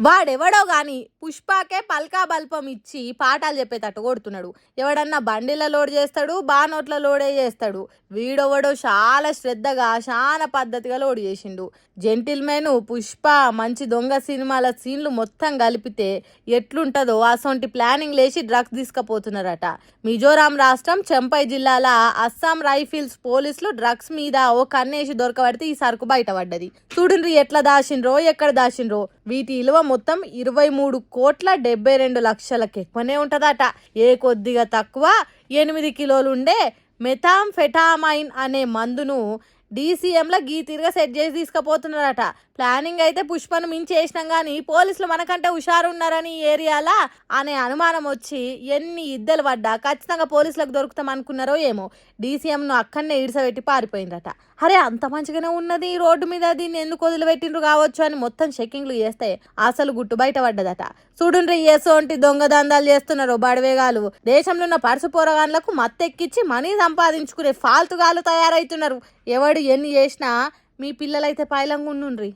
వాడెవడో గాని పుష్పకే పల్కా బల్పం ఇచ్చి పాఠాలు చెప్పేటట్టు కొడుతున్నాడు. ఎవడన్నా బండిలో లోడ్ చేస్తాడు, బానోట్ల లోడే చేస్తాడు. వీడెవడో చాలా శ్రద్ధగా చాలా పద్ధతిగా లోడ్ చేసిండు. జెంటిల్మెన్ పుష్ప మంచి దొంగ సినిమాల సీన్లు మొత్తం కలిపితే ఎట్లుంటుందో అసొంటి ప్లానింగ్ లేచి డ్రగ్స్ తీసుకుపోతున్నారట. మిజోరాం రాష్ట్రం చెంపై జిల్లాల అస్సాం రైఫిల్స్ పోలీసులు డ్రగ్స్ మీద ఓ కన్నేసి దొరకబడితే ఈ సరుకు బయటపడ్డది. చూడండి ఎట్లా దాచిండ్రో ఎక్కడ దాచిండ్రో. వీటి విలువ మొత్తం 23,72,00,000 ఎక్కువనే ఉంటదట. ఏ కొద్దిగా తక్కువ 8 కిలోలు ఉండే మెథాంఫెటామైన్ అనే మందును డీసీఎంలో గీతిరిగా సెట్ చేసి తీసుకుపోతున్నారట. ప్లానింగ్ అయితే పుష్పను మించి వేసినాం కానీ పోలీసులు మనకంటే హుషారున్నారని ఈ ఏరియాలా అనే అనుమానం వచ్చి ఎన్ని ఇద్దలు పడ్డా ఖచ్చితంగా పోలీసులకు దొరుకుతాం అనుకున్నారో ఏమో డీసీఎంను అక్కడనే ఇడిసబెట్టి పారిపోయిందట. అరే అంత మంచిగానే ఉన్నది ఈ రోడ్డు మీద, దీన్ని ఎందుకు వదిలిపెట్టిండ్రు కావచ్చు అని మొత్తం చెకింగ్లు చేస్తే అసలు గుట్టు బయట పడ్డదట. చూడుండ్రి ఎసోంటి దొంగ దందాలు చేస్తున్నారు బడవేగాలు. దేశంలో ఉన్న పరుసు పోరగాన్లకు మత్తెక్కిచ్చి మనీ సంపాదించుకునే ఫాల్తుగాలు తయారవుతున్నారు. ఎవడు ఎన్ని చేసినా మీ పిల్లలైతే పైలంగా ఉండుండ్రి.